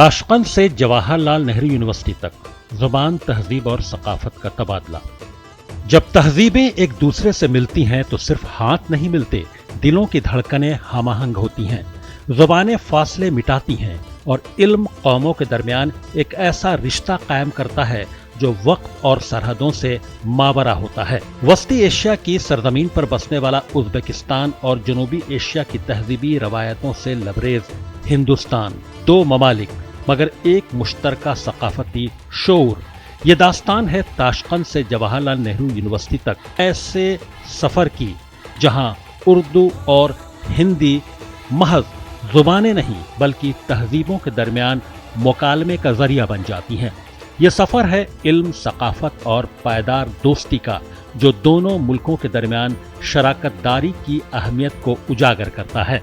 Tashkent से Jawaharlal Nehru university तक जुबान, तहजीब और सकाफत का तबादला। जब तहजीबें एक दूसरे से मिलती हैं तो सिर्फ हाथ नहीं मिलते, दिलों की धड़कनें हमआहंग होती हैं, जुबानें फासले मिटाती हैं और इल्म कौमों के दरमियान एक ऐसा रिश्ता कायम करता है जो वक्त और सरहदों से मावरा होता है। वस्ती एशिया की सरजमीन पर बसने वाला उज़्बेकिस्तान और जनूबी एशिया की तहजीबी रवायतों से लबरेज हिंदुस्तान, दो ममालिक मगर एक मुश्तरका सकाफती शोर। ये दास्तान है ताशकंद से जवाहरलाल नेहरू यूनिवर्सिटी तक ऐसे सफर की जहां उर्दू और हिंदी महज जुबानें नहीं बल्कि तहजीबों के दरमियान मुकालमे का जरिया बन जाती हैं। ये सफर है इल्म, सकाफत और पायदार दोस्ती का, जो दोनों मुल्कों के दरमियान शराकतदारी की अहमियत को उजागर करता है।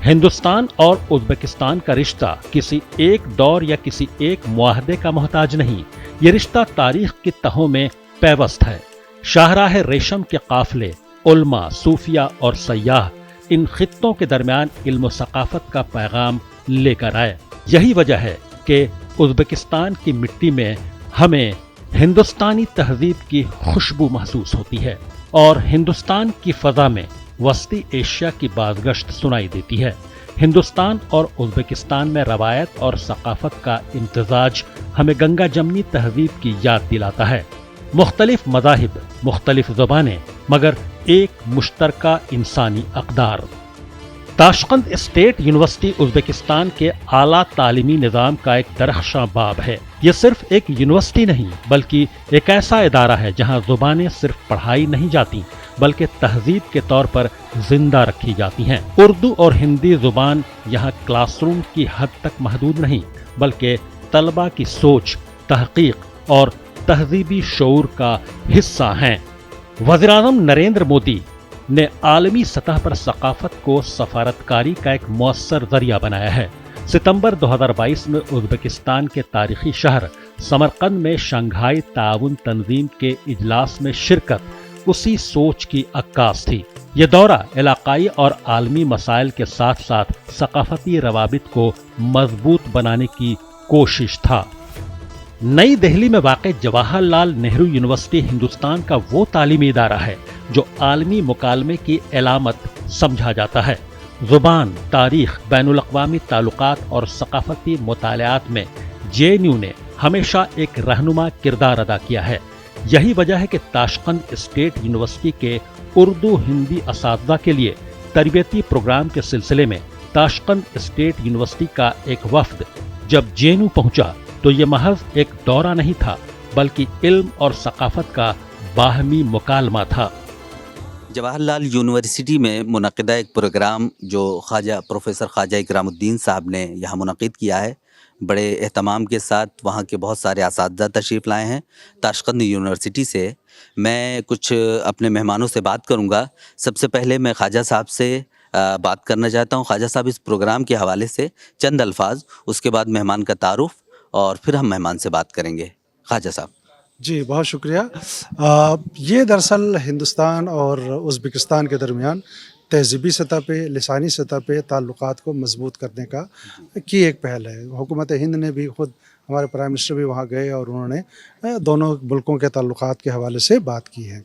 हिंदुस्तान और उज़्बेकिस्तान का रिश्ता किसी एक दौर या किसी एक मुआहदे का मोहताज नहीं, ये रिश्ता तारीख की तहों में पैवस्त है। शाहराह रेशम के काफिले, उल्मा, सूफिया और सयाह इन खित्तों के दरमियान इल्म सकाफत का पैगाम लेकर आए। यही वजह है कि उज़्बेकिस्तान की मिट्टी में हमें हिंदुस्तानी तहजीब की खुशबू महसूस होती है और हिंदुस्तान की फजा में वस्ती एशिया की बाज़गश्त सुनाई देती है। हिंदुस्तान और उज़्बेकिस्तान में रवायत और सकाफत का इम्तिजाज हमें गंगा जमनी तहजीब की याद दिलाता है। मुख्तलिफ मज़ाहिब, मुख्तलिफ ज़ुबानें मगर एक मुश्तरका इंसानी अक़दार। ताशकंद स्टेट यूनिवर्सिटी उज़्बेकिस्तान के आला तालीमी निज़ाम का एक दरख्शां बाब है। ये सिर्फ एक यूनिवर्सिटी नहीं बल्कि एक ऐसा इदारा है जहां ज़ुबानें सिर्फ पढ़ाई नहीं जाती बल्कि तहजीब के तौर पर जिंदा रखी जाती हैं। उर्दू और हिंदी ज़ुबान यहाँ क्लासरूम की हद तक महदूद नहीं बल्कि तलबा की सोच, तहकीक और तहजीबी शऊर का हिस्सा हैं। वज़ीर-ए-आज़म नरेंद्र मोदी ने आलमी सतह पर सकाफत को सफारतकारी का एक मौसर जरिया बनाया है। सितंबर 2022 में उज़्बेकिस्तान के तारीखी शहर समरकंद में शंघाई ताउन तंजीम के इजलास में शिरकत उसी सोच की अक्कास थी। ये दौरा इलाकाई और आलमी मसाइल के साथ साथ सकाफती रवाबित को मजबूत बनाने की कोशिश था। नई दिल्ली में वाक़ जवाहरलाल नेहरू यूनिवर्सिटी हिंदुस्तान का वो तालीमी इदारा है जो आलमी मुकालमे की अलामत समझा जाता है। ज़ुबान, तारीख, बैनुल-अक़वामी ताल्लुकात और सकाफती मुतालियात में JNU ने हमेशा एक रहनुमा किरदार अदा किया है। यही वजह है कि ताशकंद स्टेट यूनिवर्सिटी के उर्दू हिंदी असातिज़ा के लिए तरबियती प्रोग्राम के सिलसिले में ताशकंद स्टेट यूनिवर्सिटी का एक वफ़द जब JNU पहुंचा तो ये महज एक दौरा नहीं था बल्कि इल्म और सकाफत का बाहमी मुकालमा था। जवाहरलाल यूनिवर्सिटी में मुनक़िदा एक प्रोग्राम जो प्रोफेसर ख्वाजा इकरामुद्दीन साहब ने यहाँ मुनक़िद किया है, बड़े एहतमाम के साथ वहाँ के बहुत सारे असातिज़ा तशरीफ़ लाए हैं। ताशकंद यूनिवर्सिटी से मैं कुछ अपने मेहमानों से बात करूँगा। सबसे पहले मैं ख्वाजा साहब से बात करना चाहता हूँ। ख्वाजा साहब, इस प्रोग्राम के हवाले से चंद अल्फाज, उसके बाद मेहमान का तारुफ़ और फिर हम मेहमान से बात करेंगे। ख्वाजा साहब जी, बहुत शुक्रिया। ये दरअसल हिंदुस्तान और उज़्बेकिस्तान के दरमियान तहज़ीबी सतह पे, लिसानी सतह पे ताल्लुकात को मजबूत करने की एक पहल है। हुकूमत हिंद ने भी खुद, हमारे प्राइम मिनिस्टर भी वहाँ गए और उन्होंने दोनों मुल्कों के ताल्लुकात के हवाले से बात की है।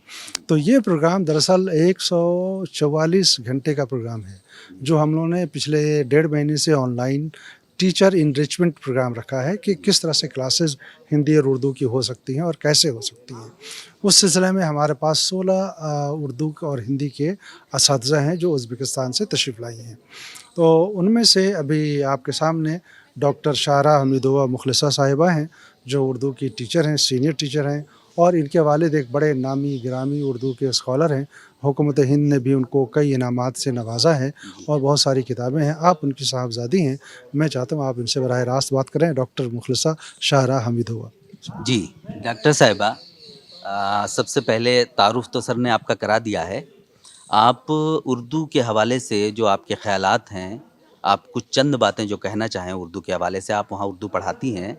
तो ये प्रोग्राम दरअसल 144 घंटे का प्रोग्राम है जो हम लोगों ने पिछले 1.5 महीने से ऑनलाइन टीचर इनरिचमेंट प्रोग्राम रखा है कि किस तरह से क्लासेस हिंदी और उर्दू की हो सकती हैं और कैसे हो सकती हैं। उस सिलसिले में हमारे पास 16 उर्दू और हिंदी के असातिज़ा हैं जो उज़्बेकिस्तान से तशरीफ़ लाई हैं। तो उनमें से अभी आपके सामने डॉक्टर शाहरा हमीदोवा मुखलिसा साहिबा हैं जो उर्दू की टीचर हैं, सीनियर टीचर हैं और इनके वालिद एक बड़े नामी गिरामी उर्दू के स्कॉलर हैं। हुकूमत हिंद ने भी उनको कई इनामात से नवाजा है और बहुत सारी किताबें हैं। आप उनकी साहबजादी हैं। मैं चाहता हूँ आप इनसे बराह रास्त बात करें। डॉक्टर मुखलिसा शाहरा हमीदोवा। जी डॉक्टर साहिबा, सबसे पहले तारुफ़ तो सर ने आपका करा दिया है। आप उर्दू के हवाले से जो आपके ख़यालात हैं, आप कुछ चंद बातें जो कहना चाहें उर्दू के हवाले से। आप वहाँ उर्दू पढ़ाती हैं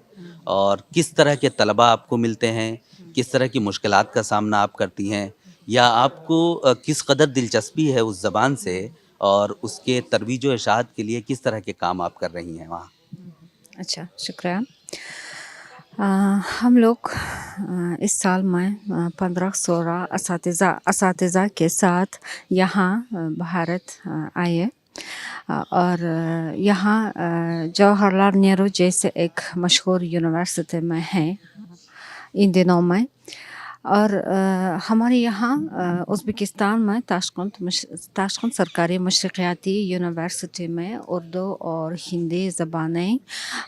और किस तरह के तलबा आपको मिलते हैं, किस तरह की मुश्किलात का सामना आप करती हैं, या आपको किस कदर दिलचस्पी है उस ज़बान से और उसके तरवीज व इशाअत के लिए किस तरह के काम आप कर रही हैं वहाँ? अच्छा शुक्रिया। हम लोग इस साल में 15-16 असातिज़ा के साथ यहाँ भारत आए और यहाँ जवाहरलाल नेहरू जैसे एक मशहूर यूनिवर्सिटी में है इन दिनों में। और हमारे यहाँ उज़्बेकिस्तान में ताशकंद सरकारी मशरक़ियाती यूनिवर्सिटी में उर्दू और हिंदी ज़बानें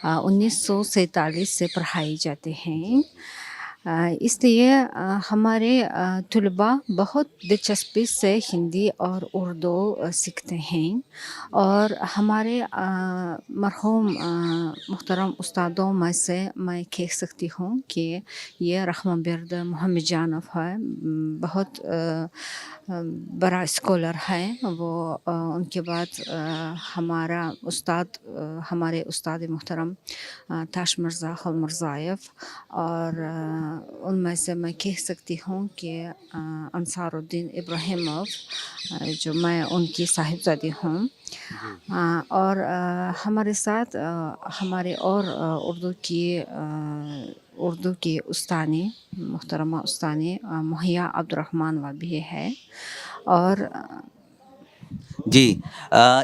1947 से पढ़ाई जाती हैं। इसलिए हमारे तलबा बहुत दिलचस्पी से हिंदी और उर्दू सीखते हैं और हमारे मरहूम मुहतरम उस्तादों में से मैं कह सकती हूँ कि ये रहमान बिरद मोहम्मद जानफ है, बहुत बड़ा स्कॉलर है वो। उनके बाद हमारे उस्ताद मुहतरम ताश मिर्ज़ा खल मिर्ज़ायफ़ और उनमें से मैं कह सकती हूँ कि अंसारुद्दीन इब्राहिमोव जो मैं उनकी साहिबजादी हूँ। और हमारे साथ हमारे और उर्दू की उस्तानी मुहतरमा उस्तानी मुहैया अब्दुर्रहमान वाल भी है। और जी,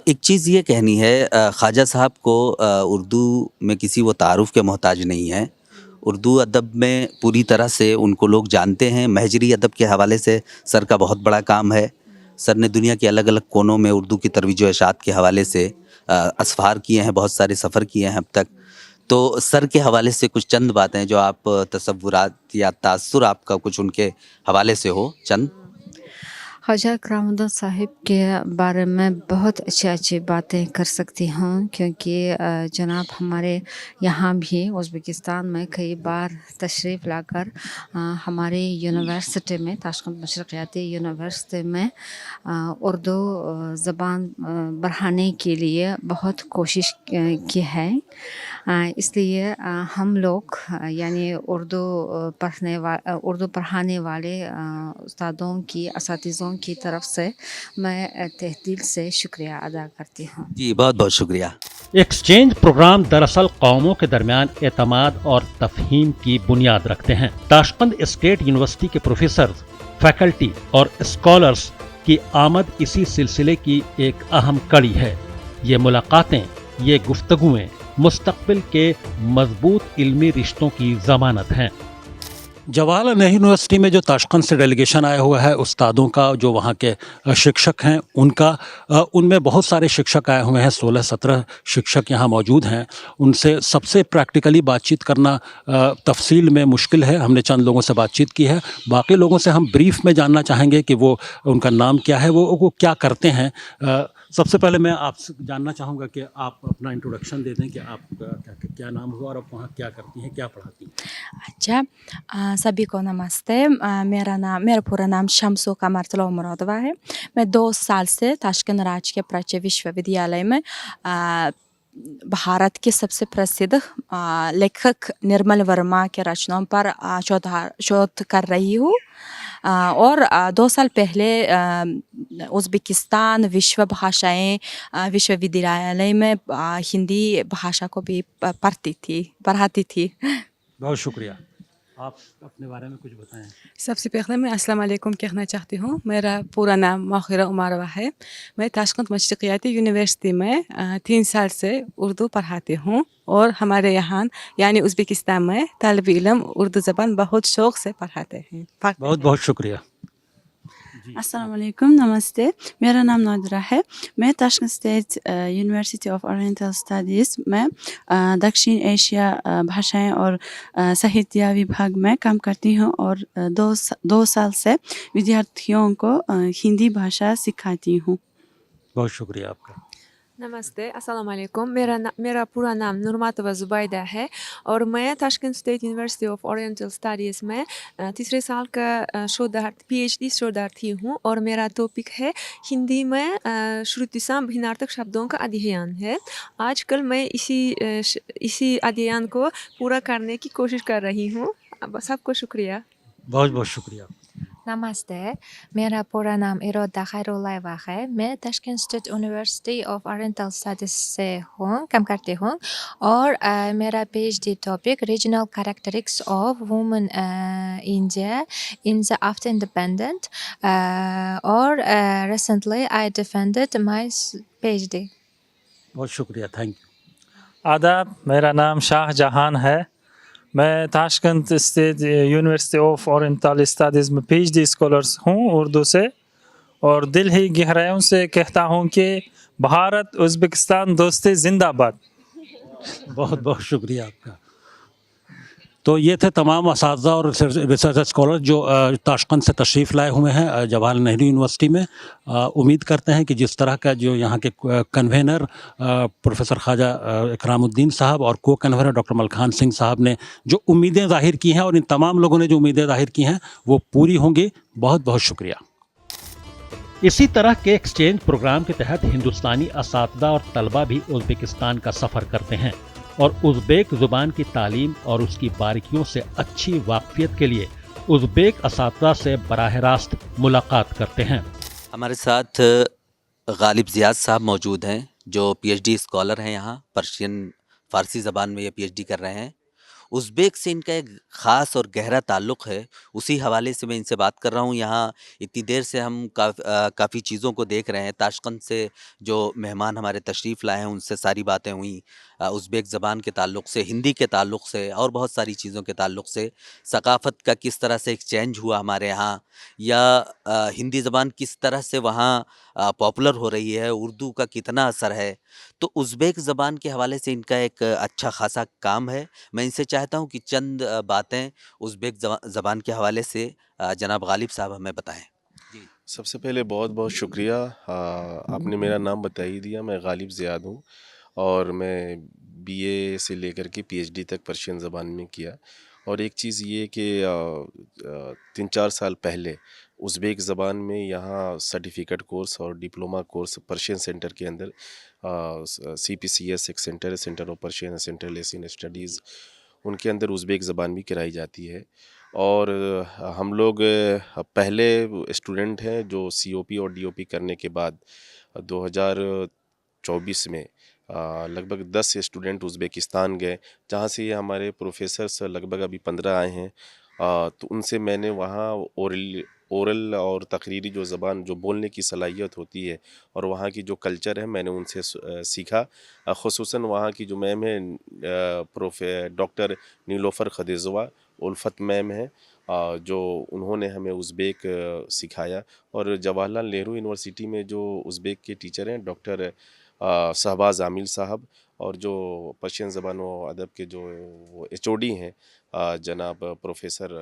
एक चीज़ ये कहनी है, ख्वाजा साहब को उर्दू में किसी वो तारुफ़ के मोहताज नहीं है। उर्दू अदब में पूरी तरह से उनको लोग जानते हैं। महजरी अदब के हवाले से सर का बहुत बड़ा काम है। सर ने दुनिया के अलग अलग कोनों में उर्दू की तरोीज व इशाअत के हवाले से असफ़ार किए हैं, बहुत सारे सफ़र किए हैं अब तक। तो सर के हवाले से कुछ चंद बातें जो आप तसव्वुरात या तासुर आपका कुछ उनके हवाले से हो चंद। ख्वाजा इकरामुद्दीन साहिब के बारे में बहुत अच्छी बातें कर सकती हूँ क्योंकि जनाब हमारे यहाँ भी उज़्बेकिस्तान में कई बार तशरीफ़ लाकर हमारी यूनिवर्सिटी में ताशकंद मशरक़ियाती यूनिवर्सिटी में उर्दू ज़बान बढ़ाने के लिए बहुत कोशिश की है। इसलिए हम लोग यानी उर्दू पढ़ाने वाले उस्तादों की असातिज़ों की तरफ से मैं तहे दिल से शुक्रिया अदा करती हूँ। जी बहुत बहुत शुक्रिया। एक्सचेंज प्रोग्राम दरअसल कौमों के दरमियान एतमाद और तफहीम की बुनियाद रखते हैं। ताशकंद स्टेट यूनिवर्सिटी के प्रोफेसर, फैकल्टी और स्कॉलर्स की आमद इसी सिलसिले की एक अहम कड़ी है। ये मुलाकातें, ये गुफ्तगुएं मुस्तकबिल के मजबूत इल्मी रिश्तों की ज़मानत हैं। जवाहरलाल नेहरू यूनिवर्सिटी में जो ताशकंद से डेलीगेशन आया हुआ है, उस्तादों का, जो वहाँ के शिक्षक हैं उनका, उनमें बहुत सारे शिक्षक आए हुए हैं, 16-17 शिक्षक यहाँ मौजूद हैं। उनसे सबसे प्रैक्टिकली बातचीत करना तफसील में मुश्किल है। हमने चंद लोगों से बातचीत की है, बाकी लोगों से हम ब्रीफ में जानना चाहेंगे कि वो उनका नाम क्या है, वो क्या करते हैं। सबसे पहले मैं आपसे जानना चाहूँगा कि आप अपना इंट्रोडक्शन दे दें कि आपका क्या नाम हुआ और आप वहाँ क्या करती हैं, क्या पढ़ाती हैं। अच्छा, सभी को नमस्ते। मेरा पूरा नाम शम्सो कमरतुल्लाह मुरादवा है। मैं 2 साल से ताशकंद राजकीय प्राच्य विश्वविद्यालय में भारत के सबसे प्रसिद्ध लेखक निर्मल वर्मा के रचनाओं पर शोध कर रही हूँ। और 2 साल पहले उज़्बेकिस्तान विश्व भाषाएं विश्वविद्यालय में हिंदी भाषा को भी पढ़ाती थी। बहुत शुक्रिया। आप अपने बारे में कुछ बताएं। सबसे पहले मैं अस्सलाम वालेकुम कहना चाहती हूँ। मेरा पूरा नाम माखिरा उमारवा है। मैं ताशकंद मशरक़ियाती यूनिवर्सिटी में 3 साल से उर्दू पढ़ाती हूँ और हमारे यहाँ यानी उज़्बेकिस्तान में तालिब इल्म उर्दू ज़बान बहुत शौक़ से पढ़ाते हैं। बहुत बहुत शुक्रिया। अस्सलाम वालेकुम, नमस्ते। मेरा नाम नादिरा है। मैं Tashkent state university of oriental studies में दक्षिण एशिया भाषाएं और साहित्य विभाग में काम करती हूँ और 2 साल से विद्यार्थियों को हिंदी भाषा सिखाती हूँ। बहुत शुक्रिया आपका। नमस्ते, अस्सलाम वालेकुम। मेरा पूरा नाम नूरमातवा ज़ुबैदा है और मैं Tashkent state university of oriental studies में 3 साल का PhD शोधार्थी हूँ और मेरा टॉपिक है हिंदी में श्रुतिसाम भिन्नार्थक शब्दों का अध्ययन है। आजकल मैं इसी अध्ययन को पूरा करने की कोशिश कर रही हूँ। अब सबको शुक्रिया। बहुत बहुत शुक्रिया। नमस्ते, मेरा पूरा नाम इरोदा खैरुल्लाहवा है। मैं Tashkent state university of oriental studies से हूँ, काम करती हूँ और मेरा PhD topic regional characteristics of women India in the after independent और recently I defended my PhD. बहुत शुक्रिया, थैंक यू। आदाब, मेरा नाम शाहजहान है। मैं Tashkent state university of oriental studies में पीएचडी स्कॉलर्स हूँ उर्दू से, और दिल ही गहराइयों से कहता हूँ कि भारत उज़्बेकिस्तान दोस्ती जिंदाबाद। बहुत बहुत शुक्रिया आपका। तो ये थे तमाम असातिज़ा और रिसर्च स्कॉलर जो ताशकंद से तशरीफ़ लाए हुए हैं जवाहरलाल नेहरू यूनिवर्सिटी में। उम्मीद करते हैं कि जिस तरह का जो यहाँ के कन्वेनर प्रोफेसर ख्वाजा इकरामुद्दीन साहब और को कन्वेनर डॉक्टर मलखान सिंह साहब ने जो उम्मीदें ज़ाहिर की हैं और इन तमाम लोगों ने जो उम्मीदें ज़ाहिर की हैं वो पूरी होंगी। बहुत बहुत शुक्रिया। इसी तरह के एक्सचेंज प्रोग्राम के तहत हिंदुस्तानी असातिज़ा और तलबा भी उज़्बेकिस्तान का सफ़र करते हैं और उज़्बेक ज़ुबान की तालीम और उसकी बारीकियों से अच्छी वाक़फ़ियत के लिए उज़्बेक असातिज़ा से बराह रास्त मुलाकात करते हैं। हमारे साथ गालिब ज़ियाद साहब मौजूद हैं जो पीएचडी स्कॉलर हैं, यहाँ पर्शियन फ़ारसी ज़बान में ये पीएचडी कर रहे हैं। उज़्बेक से इनका एक ख़ास और गहरा ताल्लुक़ है, उसी हवाले से मैं इनसे बात कर रहा हूँ। यहाँ इतनी देर से हम काफ़ी चीज़ों को देख रहे हैं। ताशकंद से जो मेहमान हमारे तशरीफ़ लाए हैं उनसे सारी बातें हुई, उज़्बेक ज़बान के ताल्लुक़ से, हिंदी के ताल्लुक़ से और बहुत सारी चीज़ों के ताल्लुक़ से, सकाफ़त का किस तरह से एक्सचेंज हुआ हमारे यहाँ, या हिंदी ज़बान किस तरह से वहाँ पॉपुलर हो रही है, उर्दू का कितना असर है। तो उज़्बेक ज़बान के हवाले से इनका एक अच्छा ख़ासा काम है। मैं इनसे चाहता हूँ कि चंद बातें उज़्बेक ज़बान के हवाले से जनाब गालिब साहब हमें बताएं। सबसे पहले बहुत बहुत शुक्रिया, आपने मेरा नाम बता ही दिया। मैं गालिब ज़ियाद हूँ और मैं बीए से लेकर के पीएचडी तक पर्शियन ज़बान में किया। और एक चीज़ ये कि 3-4 साल पहले उज़्बेक ज़बान में यहाँ सर्टिफिकेट कोर्स और डिप्लोमा कोर्स पर्शियन सेंटर के अंदर CPCS एक सेंटर है, centre of Persian central Asian studies, उनके अंदर उज़्बेक ज़बान भी कराई जाती है। और हम लोग पहले स्टूडेंट हैं जो COP और DOP करने के बाद 2024 में लगभग 10 स्टूडेंट उज़्बेकिस्तान गए, जहाँ से ये हमारे प्रोफेसर्स लगभग अभी 15 आए हैं। तो उनसे मैंने वहाँ ओरल और तकरीरी जो ज़बान जो बोलने की सलाहियत होती है और वहाँ की जो कल्चर है मैंने उनसे सीखा। ख़ुसूसन वहाँ की जो मैम है डॉक्टर नीलोफ़र खदीजवा उल्फत मैम है, जो उन्होंने हमें उज़्बेक सिखाया। और जवाहरलाल नेहरू यूनिवर्सिटी में जो उज़्बेक के टीचर हैं डॉक्टर शहबाज आमिल साहब, और जो पर्शियन ज़बान व अदब के जो HOD हैं जनाब प्रोफेसर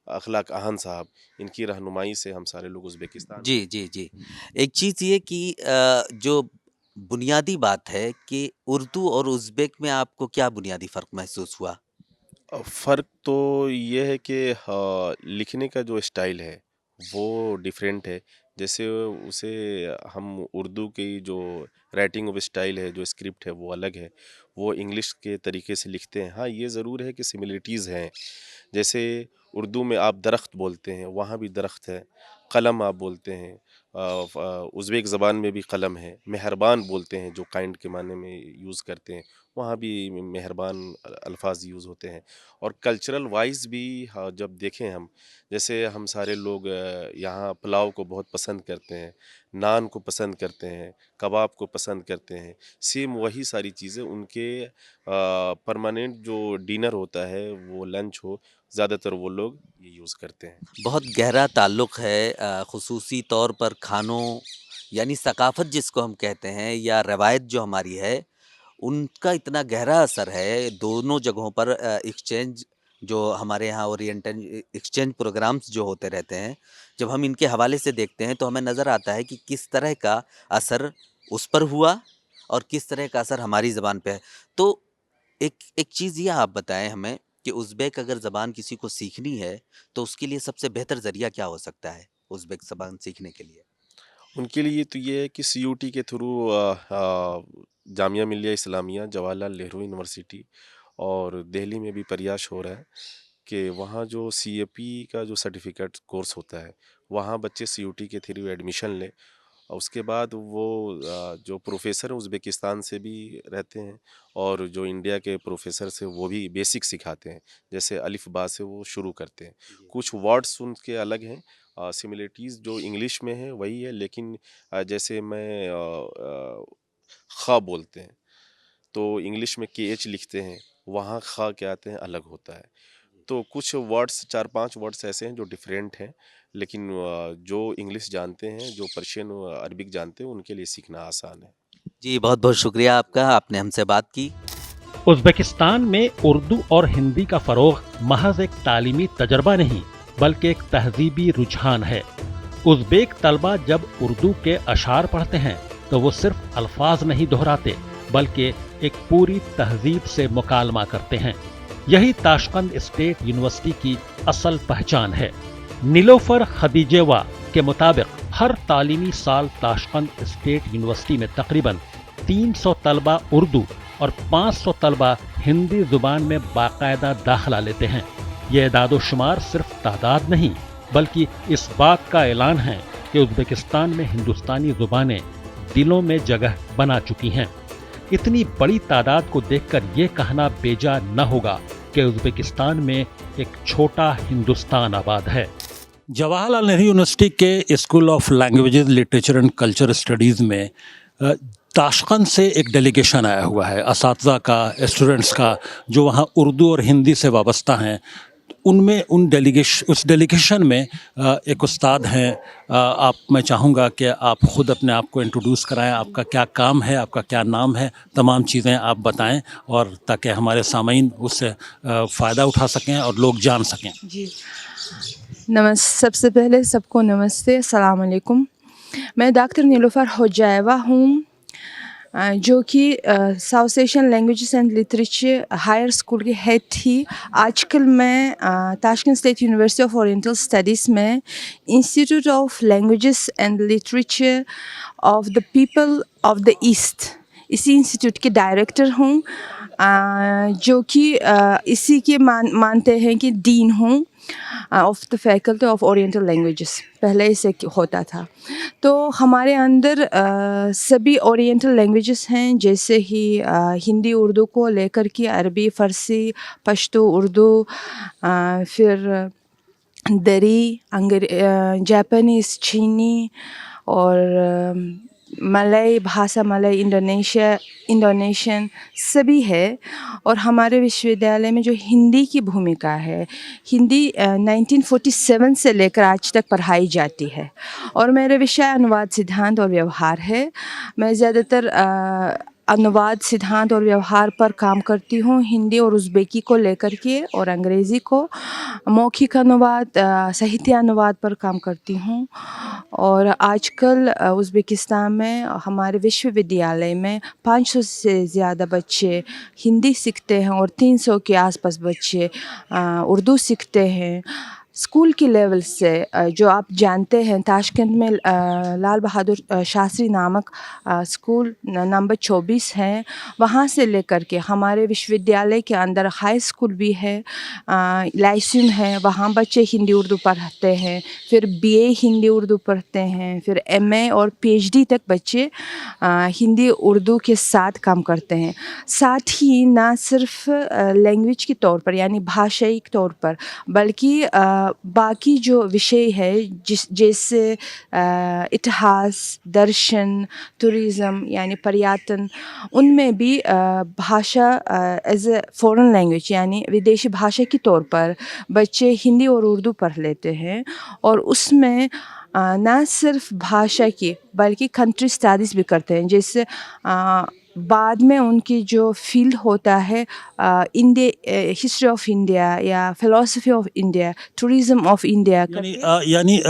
अखलाक आहन साहब, इनकी रहनुमाई से हम सारे लोग उज़्बेकिस्तान। जी। एक चीज़ ये कि जो बुनियादी बात है कि उर्दू और उज़्बेक में आपको क्या बुनियादी फ़र्क महसूस हुआ? फ़र्क तो ये है कि लिखने का जो स्टाइल है वो डिफरेंट है। जैसे उसे हम उर्दू की जो राइटिंग ऑफ स्टाइल है, जो स्क्रिप्ट है वो अलग है, वो इंग्लिश के तरीके से लिखते हैं। हाँ, ये ज़रूर है कि सिमिलरिटीज़ हैं। जैसे उर्दू में आप दरख्त बोलते हैं, वहाँ भी दरख्त है। कलम आप बोलते हैं, उज़्बेक ज़बान में भी कलम है। मेहरबान बोलते हैं जो काइंड के माने में यूज़ करते हैं, वहाँ भी मेहरबान अल्फाज यूज़ होते हैं। और कल्चरल वाइज भी जब देखें हम, जैसे हम सारे लोग यहाँ पुलाव को बहुत पसंद करते हैं, नान को पसंद करते हैं, कबाब को पसंद करते हैं। सेम वही सारी चीज़ें उनके परमानेंट जो डिनर होता है, वो लंच हो, ज़्यादातर वो लोग ये यूज़ करते हैं। बहुत गहरा ताल्लुक़ है ख़ुसूसी तौर पर खानों यानी सकाफ़त जिसको हम कहते हैं, या रवायत जो हमारी है, उनका इतना गहरा असर है दोनों जगहों पर। एक्सचेंज जो हमारे यहाँ ओरिएंटल एक्सचेंज प्रोग्राम्स जो होते रहते हैं, जब हम इनके हवाले से देखते हैं तो हमें नज़र आता है कि किस तरह का असर उस पर हुआ और किस तरह का असर हमारी ज़बान पे है। तो एक चीज़ ये आप बताएं हमें कि उज़्बेक अगर ज़बान किसी को सीखनी है तो उसके लिए सबसे बेहतर ज़रिया क्या हो सकता है उज़्बेक ज़बान सीखने के लिए? उनके लिए तो ये है कि CUT के थ्रू जामिया मिलिया इस्लामिया, जवाहरलाल नेहरू यूनिवर्सिटी और दिल्ली में भी प्रयास हो रहा है کہ وہاں جو سی اے پی کا جو سرٹیفکیٹ کورس ہوتا ہے وہاں بچے سی یو ٹی کے تھرو ایڈمیشن لیں، اور اس کے بعد وہ جو پروفیسر ہیں ازبیکستان سے بھی رہتے ہیں، اور جو انڈیا کے پروفیسر سے وہ بھی بیسک سکھاتے ہیں، جیسے الف با سے وہ شروع کرتے ہیں. کچھ ورڈس ان کے الگ ہیں، سملرٹیز جو انگلش میں ہیں وہی ہے، لیکن جیسے میں خا بولتے ہیں تو انگلش میں کے ایچ لکھتے ہیں، وہاں خا کیا آتے ہیں الگ ہوتا ہے. تو کچھ ورڈس 4-5 ورڈس ایسے ہیں جو ڈیفرینٹ ہیں، لیکن جو انگلش جانتے ہیں، جو پرشین و عربک جانتے ہیں، ان کے لیے سیکھنا آسان ہے. جی بہت بہت شکریہ آپ کا، آپ نے ہم سے بات کی. ازبکستان میں اردو اور ہندی کا فروغ محض ایک تعلیمی تجربہ نہیں بلکہ ایک تہذیبی رجحان ہے. ازبیک طلبہ جب اردو کے اشعار پڑھتے ہیں تو وہ صرف الفاظ نہیں دہراتے بلکہ ایک پوری تہذیب سے مکالمہ کرتے ہیں. یہی تاشقند اسٹیٹ یونیورسٹی کی اصل پہچان ہے. نیلوفر خدیجیوا کے مطابق ہر تعلیمی سال تاشقند اسٹیٹ یونیورسٹی میں تقریباً 300 طلبہ اردو اور 500 طلبہ ہندی زبان میں باقاعدہ داخلہ لیتے ہیں. یہ اعداد و شمار صرف تعداد نہیں بلکہ اس بات کا اعلان ہے کہ ازبکستان میں ہندوستانی زبانیں دلوں میں جگہ بنا چکی ہیں. اتنی بڑی تعداد کو دیکھ کر یہ کہنا بیجا نہ ہوگا کہ ازبکستان میں ایک چھوٹا ہندوستان آباد ہے. جواہر لال نہرو یونیورسٹی کے school of languages literature and culture studies میں تاشقند سے ایک ڈیلیگیشن آیا ہوا ہے، اساتذہ کا، اسٹوڈنٹس کا، جو وہاں اردو اور ہندی سے وابستہ ہیں. ان میں اس ڈیلیگیشن میں ایک استاد ہیں. میں چاہوں گا کہ آپ خود اپنے آپ کو انٹروڈیوس کرائیں، آپ کا کیا کام ہے، آپ کا کیا نام ہے، تمام چیزیں آپ بتائیں، اور تاکہ ہمارے سامعین اس سے فائدہ اٹھا سکیں اور لوگ جان سکیں. جی سب سے پہلے سب کو نمستے، السلام علیکم. میں ڈاکٹر نیلوفر ہوجائیوا ہوں، جو کہ South Asian languages and literature higher school کی ہیڈ تھی. آج کل میں Tashkent state university of oriental studies میں institute of languages and literature of the people of the east, اسی انسٹیٹیوٹ کے ڈائریکٹر ہوں، جو کہ اسی کے مانتے ہیں کہ ڈین ہوں of the faculty of oriental languages. پہلے اسے ہوتا تھا. تو ہمارے اندر سبھی اورینٹل لینگویجز ہیں، جیسے ہی ہندی اردو کو لے کر کے عربی، فارسی، پشتو، اردو، پھر دری، جاپانیز، چینی اور ملئی بھاشا، ملئی، انڈونیشین سبھی ہے. اور ہمارے وشودیالیہ میں جو ہندی کی بھومکا ہے، ہندی 1947 سے لے کر آج تک پڑھائی جاتی ہے. اور میرے وشے انواد، سدھانت اور ویوہار ہے. میں زیادہ تر انواد، سدھانت اور ویوہار پر کام کرتی ہوں، ہندی اور ازبیکی کو لے کر کے، اور انگریزی کو موکھک انواد، ساہتیہ انواد پر کام کرتی ہوں. اور آج کل ازبکستان میں ہمارے وشو ودیالیہ میں 500 سے زیادہ بچے ہندی سیکھتے ہیں، اور 300 کے آس پاس بچے اردو سیکھتے ہیں. اسکول کی لیول سے جو آپ جانتے ہیں، تاشقند میں لال بہادر شاستری نامک اسکول نمبر 24 ہے. وہاں سے لے کر کے ہمارے وشودیالیہ کے اندر ہائی اسکول بھی ہے، لائسیم ہے، وہاں بچے ہندی اردو پڑھتے ہیں. پھر BA ہندی اردو پڑھتے ہیں، پھر MA اور PhD تک بچے ہندی اردو کے ساتھ کام کرتے ہیں. ساتھ ہی نہ صرف لینگویج کے طور پر، یعنی بھاشائی طور پر، بلکہ باقی جو وشے ہے، جیسے اتہاس، درشن، ٹورزم یعنی پریاتن، ان میں بھی بھاشا ایز اے فورن لینگویج یعنی ودیشی بھاشا کے طور پر بچے ہندی اور اردو پڑھ لیتے ہیں. اور اس میں نہ صرف بھاشا کی بلکہ کنٹری اسٹڈیز بھی کرتے ہیں. جیسے بعد میں ان کی جو فیلڈ ہوتا ہے انڈیا، ہسٹری آف انڈیا یا فلسفی of India, tourism of India. یعنی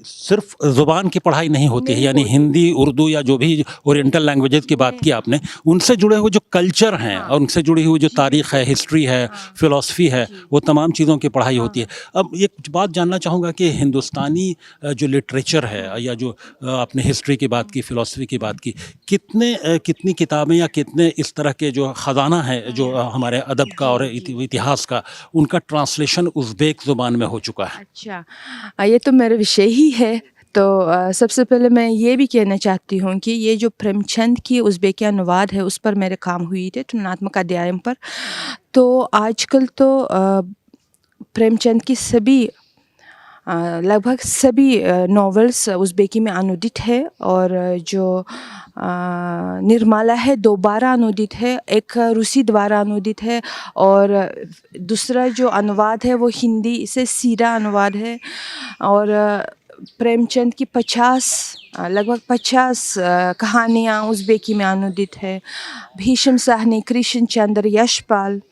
सिर्फ ज़ुबान की पढ़ाई नहीं होती है, यानी हिंदी, उर्दू या जो भी ओरिएंटल लैंग्वेजेस की बात की आपने, उनसे जुड़े हुए जो कल्चर हैं और उनसे जुड़ी हुई जो तारीख़ है, हिस्ट्री है, फ़िलॉसफी है, वो तमाम चीज़ों की पढ़ाई होती है। अब एक बात जानना चाहूँगा कि हिंदुस्तानी जो लिटरेचर है या जो आपने हिस्ट्री की बात की, फ़िलॉसफी की बात की, कितनी किताबें या कितने इस तरह के जो ख़जाना है जो हमारे अदब का और इतिहास का, उनका ट्रांसलेशन उज़्बेक ज़ुबान में हो चुका है? अच्छा, ये तो मेरा विषय ही है। तो सबसे पहले मैं ये भी कहना चाहती हूँ कि ये जो प्रेमचंद की उज़्बेकी अनुवाद है, उस पर मेरे काम हुई थे, तुलनात्मक अध्याय पर। तो आजकल तो प्रेमचंद की सभी लगभग सभी नॉवेल्स उज़्बेकी में अनुदित है, और जो निर्मला है दोबारा अनुदित है, एक रूसी द्वारा अनुदित है, और दूसरा जो अनुवाद है वो हिंदी से सीधा अनुवाद है। और प्रेमचंद की लगभग 50 कहानियाँ उज़्बेकी में अनुदित है। भीष्म साहनी, कृष्ण चंद्र, यशपाल,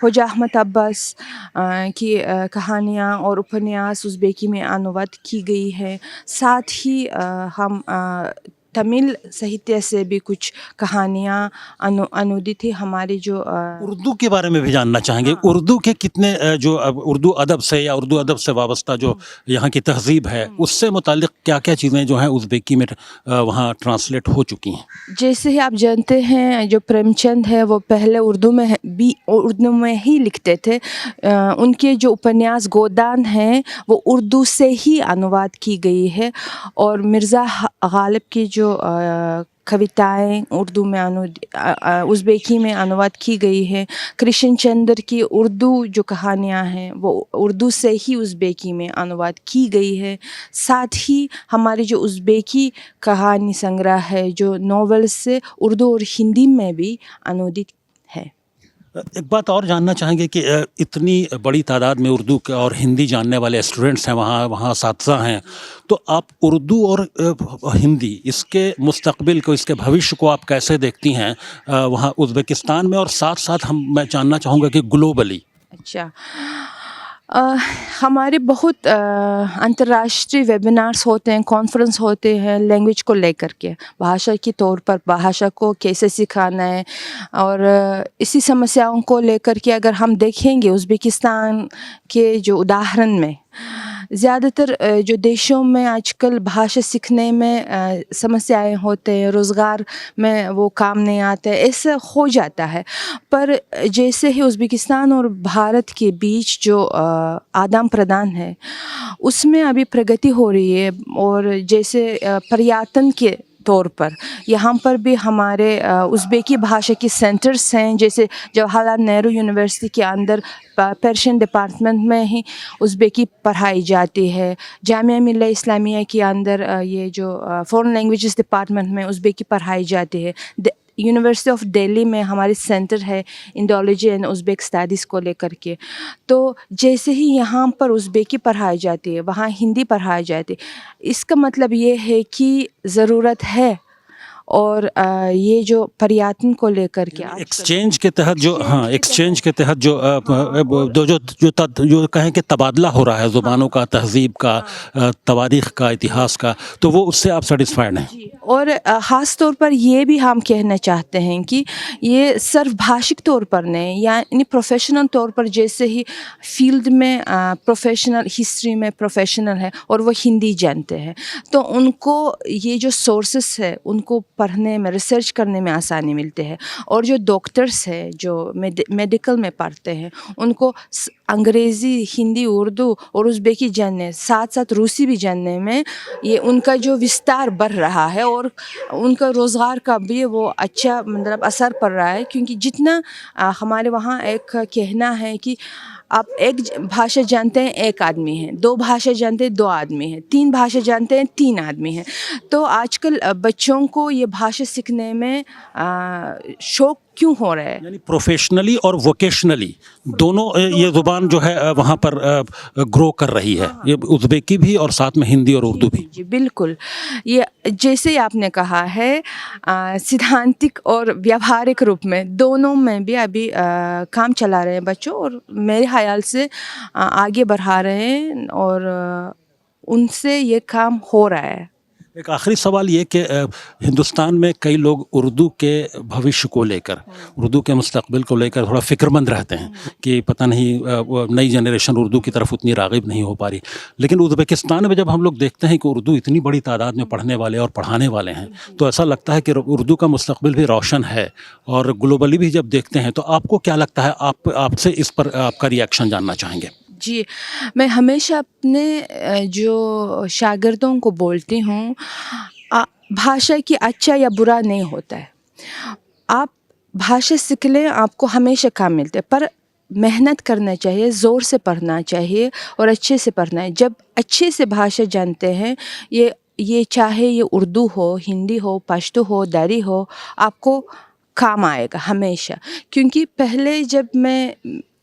होजा अहमद अब्बास की कहानियाँ और उपन्यास उज़्बेकी में अनुवाद की गई है। साथ ही हम तमिल साहित्य से भी कुछ कहानियाँ अनुदित है। हमारी जो उर्दू के बारे में भी जानना चाहेंगे। उर्दू के कितने जो उर्दू अदब से या उर्दू अदब से वाबस्ता जो यहाँ की तहज़ीब है, उससे मुतालिक क्या क्या चीज़ें जो हैं उज़्बेकी में वहाँ ट्रांसलेट हो चुकी हैं? जैसे ही आप जानते हैं, जो प्रेमचंद है वो पहले उर्दू में ही लिखते थे। उनके जो उपन्यास गोदान हैं वो उर्दू से ही अनुवाद की गई है, और मिर्ज़ा गालिब की जो कविताएं उर्दू में उज़्बेकी में अनुवाद की गई है। कृष्ण चंद्र की उर्दू जो कहानियाँ हैं वो उर्दू से ही उज़्बेकी में अनुवाद की गई है। साथ ही हमारी जो उज़्बेकी कहानी संग्रह है, जो नॉवेल्स से उर्दू और हिंदी में भी अनुदित है। एक बात और जानना चाहेंगे कि इतनी बड़ी तादाद में उर्दू और हिंदी जानने वाले स्टूडेंट्स हैं वहाँ असातिज़ा हैं, तो आप उर्दू और हिंदी, इसके मुस्तक़बिल को, इसके भविष्य को आप कैसे देखती हैं वहाँ उज़्बेकिस्तान में, और साथ साथ मैं जानना चाहूँगा कि ग्लोबली? अच्छा, हमारे बहुत अंतर्राष्ट्रीय वेबिनार्स होते हैं, कॉन्फ्रेंस होते हैं लैंग्वेज को लेकर के, भाषा के तौर पर भाषा को कैसे सिखाना है। और इसी समस्याओं को लेकर के अगर हम देखेंगे उज़्बेकिस्तान के जो उदाहरण में, ज़्यादातर जो देशों में आजकल भाषा सीखने में समस्याएं होते हैं, रोज़गार में वो काम नहीं आते, ऐसा हो जाता है। पर जैसे ही उज़्बेकिस्तान और भारत के बीच जो आदान प्रदान है, उसमें अभी प्रगति हो रही है। और जैसे पर्यटन के तौर पर यहाँ पर भी हमारे उज़्बेकी भाषा के सेंटर्स हैं, जैसे जवाहरलाल नेहरू यूनिवर्सिटी के अंदर पर्शियन डिपार्टमेंट में ही उज़्बेकी पढ़ाई जाती है। जामिया मिल्ला इस्लामिया के अंदर ये जो फॉरेन लैंग्वेजेस डिपार्टमेंट में उज़्बेकी पढ़ाई जाती है। यूनिवर्सिटी ऑफ दिल्ली में हमारी सेंटर है इंडोलॉजी एंड उज़्बेक स्टडीज़ को लेकर के। तो जैसे ही यहाँ पर उज़्बेकी पढ़ाई जाती है, वहाँ हिंदी पढ़ाई जाती है। इसका मतलब ये है कि ज़रूरत है, और ये जो पर्यटन को लेकर के एक्सचेंज के तहत एक्सचेंज के तहत जो कहें कि तबादला हो रहा है ज़ुबानों का, तहज़ीब का, तवारीख़ का, इतिहास का, तो वो उससे आप सेटिस्फाइड हैं? और ख़ास तौर पर ये भी हम कहना चाहते हैं कि ये सिर्फ भाषिक तौर पर नहीं, यानी प्रोफेशनल तौर पर, जैसे ही फील्ड में प्रोफेशनल, हिस्ट्री में प्रोफेशनल है और वो हिंदी जानते हैं, तो उनको ये जो सोर्सेस है उनको पढ़ने में, रिसर्च करने में आसानी मिलती है। और जो डॉक्टर्स हैं जो मेडिकल में पढ़ते हैं, उनको अंग्रेज़ी, हिंदी, उर्दू और उज़्बेकी जानने, साथ साथ रूसी भी जानने में ये उनका जो विस्तार बढ़ रहा है, और उनका रोज़गार का भी वो अच्छा मतलब असर पड़ रहा है। क्योंकि जितना हमारे वहाँ एक कहना है कि आप एक भाषा जानते हैं एक आदमी है, 2 भाषा जानते हैं 2 आदमी हैं, 3 भाषा जानते हैं 3 आदमी हैं। तो आजकल बच्चों को ये भाषा सीखने में शौक़ क्यों हो रहा है? यानी प्रोफेशनली और वोकेशनली दोनों ये ज़ुबान जो है वहाँ पर ग्रो कर रही है, ये उज़्बेकी भी और साथ में हिंदी और उर्दू भी। जी बिल्कुल, ये जैसे आपने कहा है, सिद्धांतिक और व्यावहारिक रूप में दोनों में भी अभी काम चला रहे हैं बच्चों, और मेरे ख्याल से आगे बढ़ा रहे हैं, और उनसे ये काम हो रहा है। एक आखिरी सवाल ये कि हिंदुस्तान में कई लोग उर्दू के भविष्य को लेकर, उर्दू के मुस्तकबिल को लेकर थोड़ा फ़िक्रमंद रहते हैं कि पता नहीं वो नई जनरेशन उर्दू की तरफ उतनी राग़िब नहीं हो पा रही। लेकिन उज़्बेकिस्तान में जब हम लोग देखते हैं कि उर्दू इतनी बड़ी तादाद में पढ़ने वाले और पढ़ाने वाले हैं, तो ऐसा लगता है कि उर्दू का मुस्तकबिल भी रोशन है। और ग्लोबली भी जब देखते हैं तो आपको क्या लगता है, आपसे इस पर आपका रिएक्शन जानना चाहेंगे। जी, मैं हमेशा अपने जो शागिर्दों को बोलती हूँ, भाषा की अच्छा या बुरा नहीं होता है। आप भाषा सीख लें, आपको हमेशा काम मिलता है, पर मेहनत करना चाहिए, ज़ोर से पढ़ना चाहिए और अच्छे से पढ़ना है। जब अच्छे से भाषा जानते हैं, ये चाहे ये उर्दू हो, हिंदी हो, पश्तो हो, दरी हो, आपको काम आएगा हमेशा। क्योंकि पहले जब मैं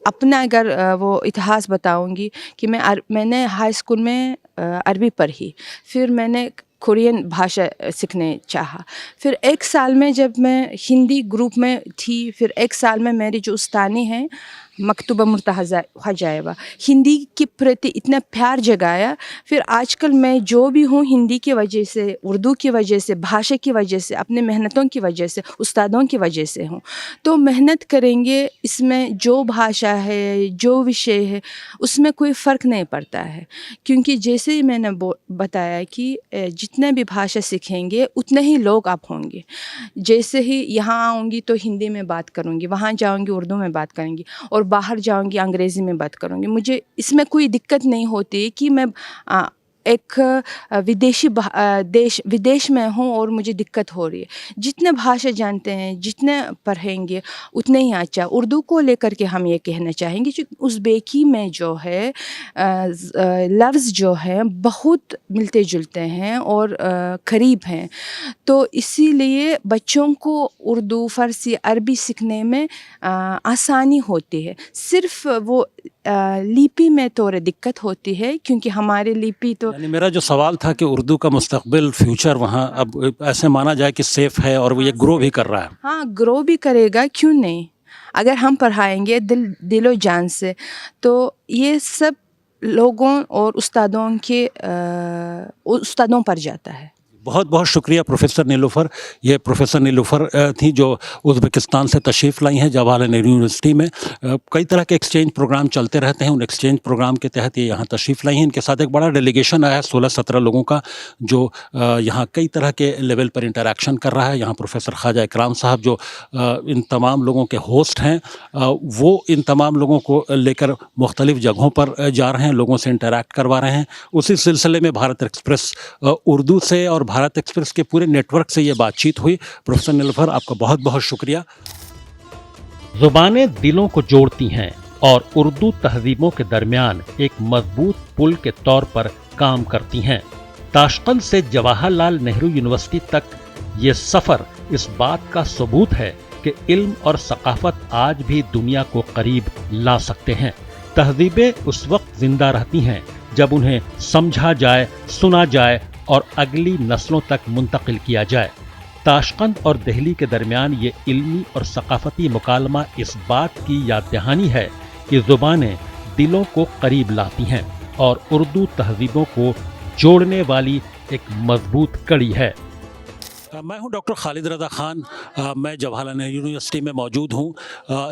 अपना अगर वो इतिहास बताऊंगी कि मैंने हाई स्कूल में अरबी पढ़ी, फिर मैंने कोरियन भाषा सीखने चाहा, फिर 1 साल में जब मैं हिंदी ग्रुप में थी, फिर 1 साल में मेरी जो उस्तानी है मकतूबा मुर्तज़ा हजाएवा, हिंदी के प्रति इतना प्यार जगाया। फिर आजकल मैं जो भी हूँ हिंदी की वजह से, उर्दू की वजह से, भाषा की वजह से, अपने मेहनतों की वजह से, उस्तादों की वजह से हूँ। तो मेहनत करेंगे, इसमें जो भाषा है, जो विषय है, उसमें कोई फ़र्क नहीं पड़ता है। क्योंकि जैसे ही मैंने बताया कि जितने भी भाषा सीखेंगे उतने ही लोग आप होंगे। जैसे ही यहाँ आऊँगी तो हिंदी में बात करूँगी, वहाँ जाऊँगी उर्दू में बात करूँगी, और बाहर जाऊँगी अंग्रेज़ी में बात करूँगी। मुझे इसमें कोई दिक्कत नहीं होती कि मैं एक विदेश में हूँ और मुझे दिक्कत हो रही है। जितने भाषा जानते हैं, जितने पढ़ेंगे उतने ही अच्छा। उर्दू को लेकर के हम ये कहना चाहेंगे कि उज़्बेकी में जो है लफ्ज़ जो है बहुत मिलते जुलते हैं और करीब हैं। तो इसीलिए बच्चों को उर्दू, फ़ारसी, अरबी सीखने में आसानी होती है। सिर्फ वो लिपि में थोड़ी दिक्कत होती है, क्योंकि हमारी लिपि तो मेरा जो सवाल था कि उर्दू का मुस्तकबिल फ्यूचर वहाँ अब ऐसे माना जाए कि सेफ़ है और वो ये ग्रो भी कर रहा है। हाँ, ग्रो भी करेगा, क्यों नहीं। अगर हम पढ़ाएंगे दिलो जान से, तो ये सब लोगों और उस्तादों पर जाता है। बहुत बहुत शुक्रिया प्रोफेसर नीलूफ़र। ये प्रोफेसर नीलूफ़र थी जो उज़्बेकिस्तान से तशरीफ़ लाई हैं जवाहरलाल नेहरू यूनिवर्सिटी में। कई तरह के एक्सचेंज प्रोग्राम चलते रहते हैं, उन एक्सचेंज प्रोग्राम के तहत ये यहाँ तशरीफ़ लाई हैं। इनके साथ एक बड़ा डेलीगेशन आया है 16-17 लोगों का, जो यहाँ कई तरह के लेवल पर इंटरेक्शन कर रहा है। यहाँ प्रोफेसर ख्वाजा इकराम साहब जो इन तमाम लोगों के होस्ट हैं, वो इन तमाम लोगों को लेकर मुख्तलिफ़ जगहों पर जा रहे हैं, लोगों से इंटरेक्ट करवा रहे हैं। उसी सिलसिले में भारत एक्सप्रेस उर्दू से और भारत एक्सप्रेस के पूरे नेटवर्क से ये बातचीत हुई। प्रोफेसर नीलूफ़र, आपका बहुत बहुत शुक्रिया। ज़ुबानें दिलों को जोड़ती हैं और उर्दू तहज़ीबों के दरमियान एक मजबूत पुल के तौर पर काम करती हैं। ताशकंद से जवाहरलाल नेहरू यूनिवर्सिटी तक ये सफ़र इस बात का सबूत है कि इल्म और सकाफ़त आज भी दुनिया को करीब ला सकते हैं। तहज़ीबें उस वक्त ज़िंदा रहती हैं जब उन्हें समझा जाए, सुना जाए और अगली नस्लों तक मुंतकिल किया जाए। ताशकंद और दिल्ली के दरमियान ये इल्मी और सकाफ़ती मुकालमा इस बात की याद दहानी है कि ज़ुबानें दिलों को करीब लाती हैं और उर्दू तहज़ीबों को जोड़ने वाली एक मजबूत कड़ी है। मैं हूं डॉक्टर खालिद रज़ा खान। मैं जवाहरलाल नेहरू यूनिवर्सिटी में मौजूद हूं।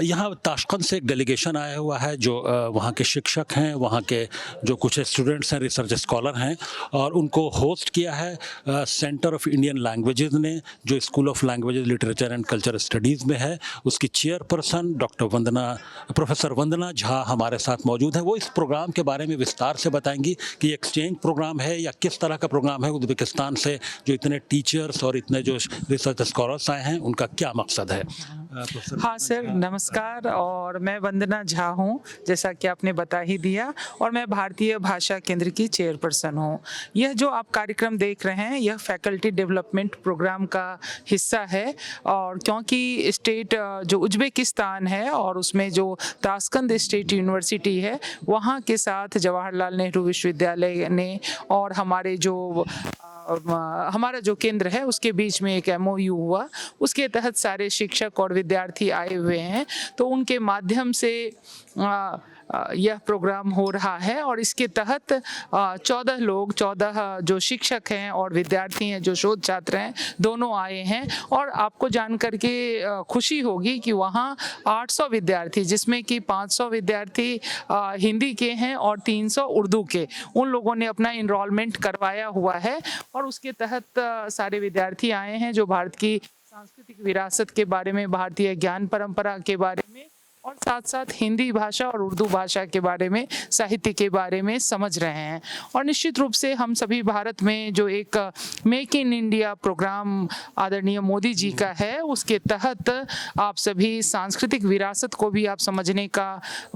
यहाँ ताशकंद से एक डेलीगेशन आया हुआ है जो वहाँ के शिक्षक हैं, वहाँ के जो कुछ स्टूडेंट्स हैं, रिसर्च स्कॉलर हैं, और उनको होस्ट किया है सेंटर ऑफ इंडियन लैंग्वेजेस ने, जो school of languages, literature and culture studies में है। उसकी चेयरपर्सन प्रोफेसर वंदना झा हमारे साथ मौजूद है। वो इस प्रोग्राम के बारे में विस्तार से बताएंगी कि एक्सचेंज प्रोग्राम है या किस तरह का प्रोग्राम है। उज़्बेकिस्तान से जो इतने टीचर्स और इतने जो रिसर्च स्कॉलर्स आए हैं, उनका क्या मकसद है। हाँ सर, नमस्कार। और मैं वंदना झा हूँ, जैसा कि आपने बता ही दिया, और मैं भारतीय भाषा केंद्र की चेयरपर्सन हूँ। यह जो आप कार्यक्रम देख रहे हैं, यह फैकल्टी डेवलपमेंट प्रोग्राम का हिस्सा है। और क्योंकि स्टेट जो उज़्बेकिस्तान है और उसमें जो ताशकंद स्टेट यूनिवर्सिटी है, वहाँ के साथ जवाहरलाल नेहरू विश्वविद्यालय ने और हमारा जो केंद्र है उसके बीच में एक MOU हुआ। उसके तहत सारे शिक्षक और विद्यार्थी आए हुए हैं, तो उनके माध्यम से यह प्रोग्राम हो रहा है और इसके तहत 14 जो शिक्षक हैं और विद्यार्थी हैं, जो शोध छात्र हैं, दोनों आए हैं। और आपको जान करके खुशी होगी कि वहाँ 800 विद्यार्थी, जिसमें कि 500 विद्यार्थी हिंदी के हैं और 300 उर्दू के, उन लोगों ने अपना इनरोलमेंट करवाया हुआ है। और उसके तहत सारे विद्यार्थी आए हैं जो भारत की सांस्कृतिक विरासत के बारे में, भारतीय ज्ञान परंपरा के बारे में और साथ साथ हिंदी भाषा और उर्दू भाषा के बारे में, साहित्य के बारे में समझ रहे हैं। और निश्चित रूप से हम सभी भारत में जो एक मेक इन इंडिया प्रोग्राम आदरणीय मोदी जी का है, उसके तहत आप सभी सांस्कृतिक विरासत को भी आप समझने का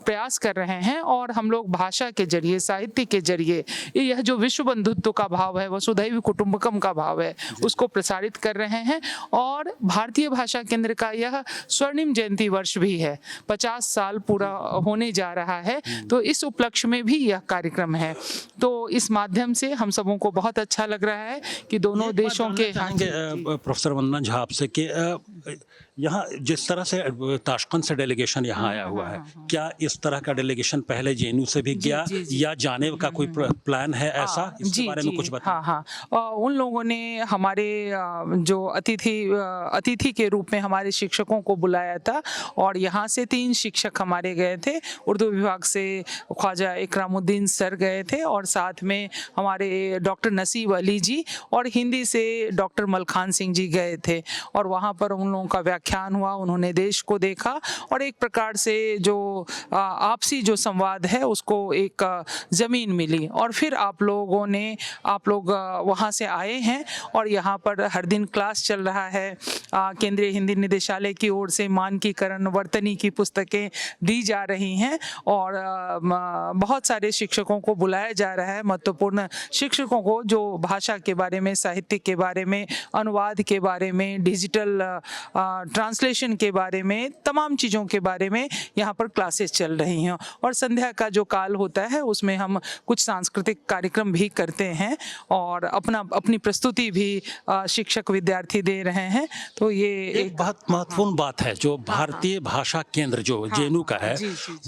प्रयास कर रहे हैं। और हम लोग भाषा के जरिए, साहित्य के जरिए यह जो विश्व बंधुत्व का भाव है, वसुधैव कुटुंबकम का भाव है, उसको प्रसारित कर रहे हैं। और भारतीय भाषा केंद्र का यह स्वर्णिम जयंती वर्ष भी है, 50 साल पूरा होने जा रहा है, तो इस उपलक्ष्य में भी यह कार्यक्रम है। तो इस माध्यम से हम सबों को बहुत अच्छा लग रहा है कि दोनों देशों के प्रोफेसर वंदना झा आपसे कि यहाँ जिस तरह से ताशकंद से डेलीगेशन यहाँ आया हुआ है, क्या इस तरह का डेलीगेशन पहले जेएनयू से भी गया या जाने का कोई प्लान है ऐसा? इसके बारे में कुछ बताएं। हाँ, उन लोगों ने हमारे जो अतिथि के रूप में हमारे शिक्षकों को बुलाया था और यहाँ से 3 शिक्षक हमारे गए थे। उर्दू विभाग से ख्वाजा इकरामुद्दीन सर गए थे और साथ में हमारे डॉक्टर नसीब अली जी, और हिंदी से डॉक्टर मलखान सिंह जी गए थे। और वहाँ पर उन लोगों का व्याख्यान हुआ, उन्होंने देश को देखा और एक प्रकार से जो आपसी जो संवाद है उसको एक ज़मीन मिली। और फिर आप लोग वहाँ से आए हैं और यहाँ पर हर दिन क्लास चल रहा है। केंद्रीय हिंदी निदेशालय की ओर से मानकीकरण वर्तनी की पुस्तकें दी जा रही हैं और बहुत सारे शिक्षकों को बुलाया जा रहा है, महत्वपूर्ण शिक्षकों को, जो भाषा के बारे में, साहित्य के बारे में, अनुवाद के बारे में, डिजिटल ट्रांसलेशन के बारे में, तमाम चीज़ों के बारे में यहाँ पर क्लासेस चल रही हैं। और संध्या का जो काल होता है उसमें हम कुछ सांस्कृतिक कार्यक्रम भी करते हैं और अपनी प्रस्तुति भी शिक्षक विद्यार्थी दे रहे हैं। तो ये एक बहुत महत्वपूर्ण बात है, जो भारतीय भाषा केंद्र जो जेएनयू का है,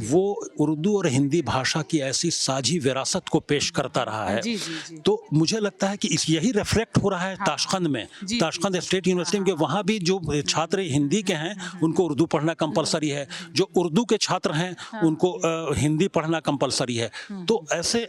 वो उर्दू और हिंदी भाषा की ऐसी साझी विरासत को पेश करता रहा है। तो मुझे लगता है कि यही रिफ्लेक्ट हो रहा है ताशकंद में, ताशकंद स्टेट यूनिवर्सिटी में, वहाँ भी जो छात्र हिंदी के हैं उनको उर्दू पढ़ना कंपलसरी है, जो उर्दू के छात्र हैं उनको हिंदी पढ़ना कंपलसरी है। तो ऐसे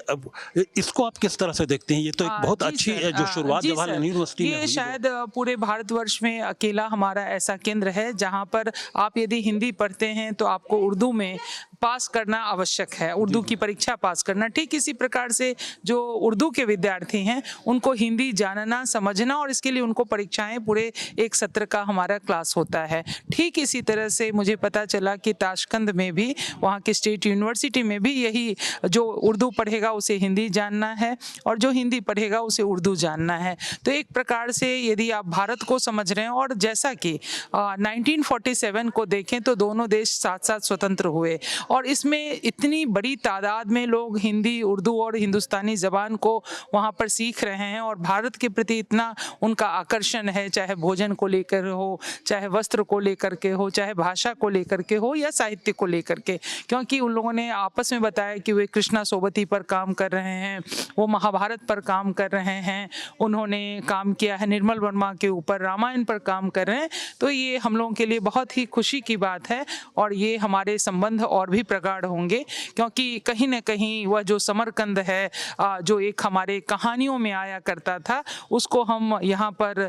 इसको आप किस तरह से देखते हैं? ये तो एक बहुत अच्छी जो शुरुआत जवाहरलाल नेहरू यूनिवर्सिटी में हुई, शायद पूरे भारतवर्ष में अकेला हमारा ऐसा केंद्र है जहाँ पर आप यदि हिंदी पढ़ते हैं तो आपको उर्दू में पास करना आवश्यक है, उर्दू की परीक्षा पास करना। ठीक इसी प्रकार से जो उर्दू के विद्यार्थी हैं उनको हिंदी जानना, समझना, और इसके लिए उनको परीक्षाएं, पूरे एक सत्र का हमारा क्लास होता है। ठीक इसी तरह से मुझे पता चला कि ताशकंद में भी, वहाँ के स्टेट यूनिवर्सिटी में भी यही, जो उर्दू पढ़ेगा उसे हिंदी जानना है और जो हिंदी पढ़ेगा उसे उर्दू जानना है। तो एक प्रकार से यदि आप भारत को समझ रहे हैं, और जैसा कि 1947 को देखें तो दोनों देश साथ साथ स्वतंत्र हुए और इसमें इतनी बड़ी तादाद में लोग हिंदी, उर्दू और हिंदुस्तानी ज़बान को वहाँ पर सीख रहे हैं और भारत के प्रति इतना उनका आकर्षण है, चाहे भोजन को लेकर हो, चाहे वस्त्र को लेकर के हो, चाहे भाषा को लेकर के हो या साहित्य को लेकर के। क्योंकि उन लोगों ने आपस में बताया कि वे कृष्णा सोबती पर काम कर रहे हैं, वो महाभारत पर काम कर रहे हैं, उन्होंने काम किया है निर्मल वर्मा के ऊपर, रामायण पर काम कर रहे हैं। तो ये हम लोगों के लिए बहुत ही खुशी की बात है और ये हमारे संबंध और भी प्रगाढ़ होंगे, क्योंकि कहीं न कहीं वह जो समरकंद है, जो एक हमारे कहानियों में आया करता था, उसको हम यहाँ पर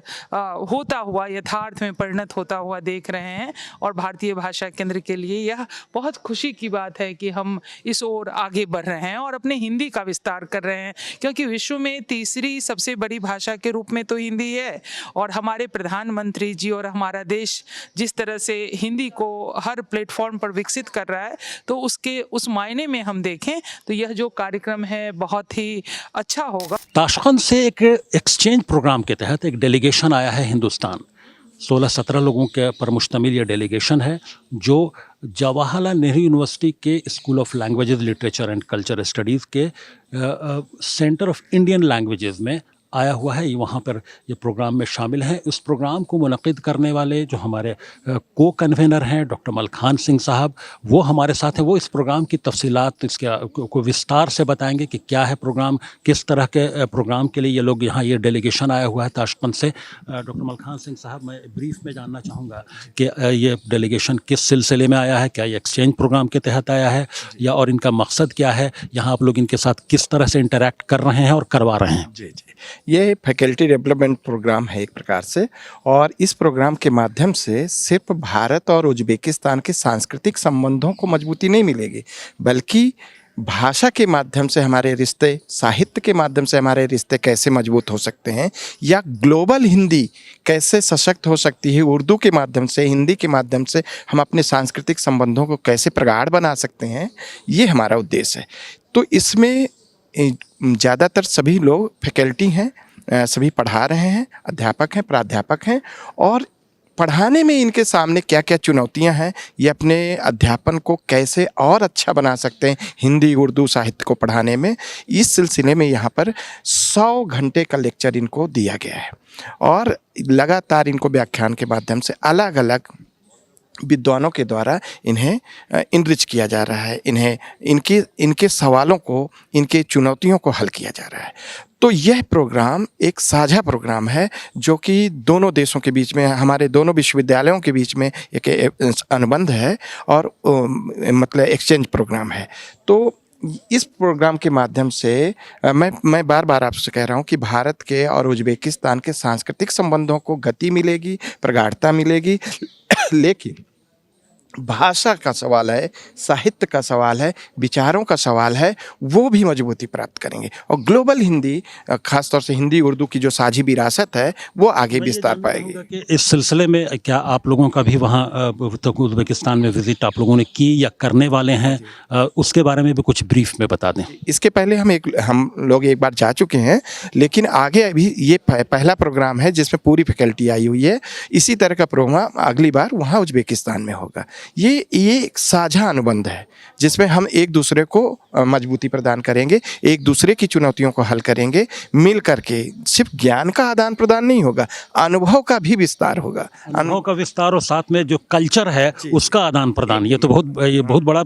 होता हुआ, यथार्थ में परिणत होता हुआ देख रहे हैं। और भारतीय भाषा केंद्र के लिए यह बहुत खुशी की बात है कि हम इस ओर आगे बढ़ रहे हैं और अपने हिंदी का विस्तार कर रहे हैं, क्योंकि विश्व में तीसरी सबसे बड़ी भाषा के रूप में तो हिंदी है। और हमारे प्रधानमंत्री जी और हमारा देश जिस तरह से हिंदी को हर प्लेटफॉर्म पर विकसित कर रहा है, तो उसके उस मायने में हम देखें तो यह जो कार्यक्रम है बहुत ही अच्छा होगा। ताशकंद से एक एक्सचेंज प्रोग्राम के तहत एक डेलीगेशन आया है हिंदुस्तान। 16-17 लोगों के पर मुश्तमिल ये डेलीगेशन है, जो जवाहरलाल नेहरू यूनिवर्सिटी के school of languages, literature and culture studies के सेंटर ऑफ इंडियन लैंग्वेजेस में आया हुआ है, ये वहाँ पर ये प्रोग्राम में शामिल हैं। इस प्रोग्राम को मुनक़िद करने वाले जो हमारे को कन्वेनर हैं डॉक्टर मलखान सिंह साहब, वो हमारे साथ हैं। वो इस प्रोग्राम की तफसीलात को विस्तार से बताएंगे कि क्या है प्रोग्राम, किस तरह के प्रोग्राम के लिए ये लोग यहाँ ये डेलीगेशन आया हुआ है ताशकंद से। डॉक्टर मलखान सिंह साहब, मैं ब्रीफ में जानना चाहूँगा कि ये डेलीगेशन किस सिलसिले में आया है, क्या ये एक्सचेंज प्रोग्राम के तहत आया है या और इनका मकसद क्या है, यहाँ आप लोग इनके साथ किस तरह से इंटरेक्ट कर रहे हैं और करवा रहे हैं? जी, ये फैकल्टी डेवलपमेंट प्रोग्राम है एक प्रकार से, और इस प्रोग्राम के माध्यम से सिर्फ भारत और उज्बेकिस्तान के सांस्कृतिक संबंधों को मजबूती नहीं मिलेगी, बल्कि भाषा के माध्यम से हमारे रिश्ते, साहित्य के माध्यम से हमारे रिश्ते कैसे मजबूत हो सकते हैं, या ग्लोबल हिंदी कैसे सशक्त हो सकती है, उर्दू के माध्यम से, हिंदी के माध्यम से हम अपने सांस्कृतिक संबंधों को कैसे प्रगाढ़ बना सकते हैं, ये हमारा उद्देश्य है। तो इसमें ज़्यादातर सभी लोग फैकल्टी हैं, सभी पढ़ा रहे हैं, अध्यापक हैं, प्राध्यापक हैं, और पढ़ाने में इनके सामने क्या क्या चुनौतियां हैं, ये अपने अध्यापन को कैसे और अच्छा बना सकते हैं हिंदी उर्दू साहित्य को पढ़ाने में, इस सिलसिले में यहाँ पर 100 घंटे का लेक्चर इनको दिया गया है, और लगातार इनको व्याख्यान के माध्यम से अलग अलग विद्वानों के द्वारा इन्हें इनरिच किया जा रहा है, इन्हें इनके सवालों को, इनके चुनौतियों को हल किया जा रहा है। तो यह प्रोग्राम एक साझा प्रोग्राम है जो कि दोनों देशों के बीच में, हमारे दोनों विश्वविद्यालयों के बीच में एक अनुबंध है, और मतलब एक्सचेंज प्रोग्राम है। तो इस प्रोग्राम के माध्यम से मैं बार बार आपसे कह रहा हूँ कि भारत के और उज्बेकिस्तान के सांस्कृतिक संबंधों को गति मिलेगी, प्रगाढ़ता मिलेगी, लेकिन भाषा का सवाल है, साहित्य का सवाल है, विचारों का सवाल है, वो भी मजबूती प्राप्त करेंगे, और ग्लोबल हिंदी, खासतौर से हिंदी उर्दू की जो साझी विरासत है, वो आगे विस्तार पाएगी। कि इस सिलसिले में क्या आप लोगों का भी वहाँ उज्बेकिस्तान में विजिट आप लोगों ने की या करने वाले हैं, उसके बारे में भी कुछ ब्रीफ में बता दें। इसके पहले हम लोग एक बार जा चुके हैं, लेकिन आगे अभी ये पहला प्रोग्राम है जिसमें पूरी फैकल्टी आई हुई है। इसी तरह का प्रोग्राम अगली बार वहाँ उज्बेकिस्तान में होगा। ये एक साझा अनुबंध है जिसमें हम एक दूसरे को मजबूती प्रदान करेंगे, एक दूसरे की चुनौतियों को हल करेंगे, मिल करके सिर्फ ज्ञान का आदान प्रदान नहीं होगा, अनुभव का भी विस्तार होगा, अनुभव का विस्तार, और साथ में जो कल्चर है उसका आदान प्रदान। ये तो बहुत बड़ा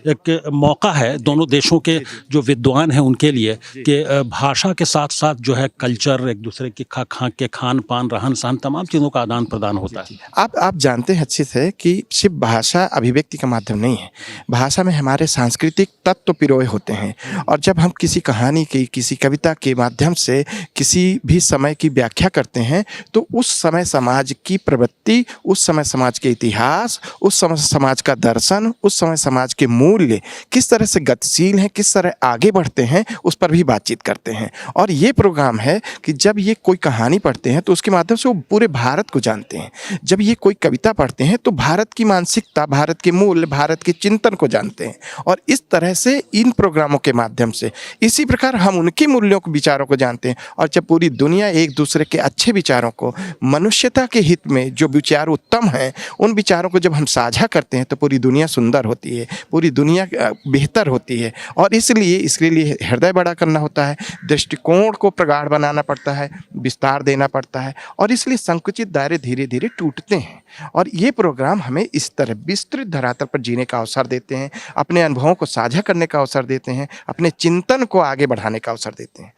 एक मौका है दोनों देशों के जो विद्वान हैं उनके लिए कि भाषा के साथ साथ जो है कल्चर, एक दूसरे के खान पान, रहन सहन, तमाम चीज़ों का आदान प्रदान होता है। आप जानते हैं अच्छे से कि सिर्फ भाषा अभिव्यक्ति का माध्यम नहीं है, भाषा में हमारे सांस्कृतिक तत्व पिरोए होते हैं, और जब हम किसी कहानी की, किसी कविता के माध्यम से किसी भी समय की व्याख्या करते हैं, तो उस समय समाज की प्रवृत्ति, उस समय समाज के इतिहास, उस समय समाज का दर्शन, उस समय समाज के मूल्य किस तरह से गतिशील हैं, किस तरह आगे बढ़ते हैं, उस पर भी बातचीत करते हैं। और ये प्रोग्राम है कि जब ये कोई कहानी पढ़ते हैं तो उसके माध्यम से वो पूरे भारत को जानते हैं, जब ये कोई कविता पढ़ते हैं तो भारत की मानसिकता, भारत के मूल्य, भारत के चिंतन को जानते हैं। और इस तरह से इन प्रोग्रामों के माध्यम से इसी प्रकार हम उनके मूल्यों को, विचारों को जानते हैं। और जब पूरी दुनिया एक दूसरे के अच्छे विचारों को, मनुष्यता के हित में जो विचार उत्तम हैं, उन विचारों को जब हम साझा करते हैं तो पूरी दुनिया सुंदर होती है, पूरी दुनिया बेहतर होती है। और इसलिए इसके लिए हृदय बड़ा करना होता है, दृष्टिकोण को प्रगाढ़ बनाना पड़ता है, विस्तार देना पड़ता है, और इसलिए संकुचित दायरे धीरे धीरे टूटते हैं। और ये प्रोग्राम हमें इस तरह विस्तृत धरातल पर जीने का अवसर देते हैं, अपने अनुभवों को साझा करने का अवसर देते हैं, अपने चिंतन को आगे बढ़ाने का अवसर देते हैं।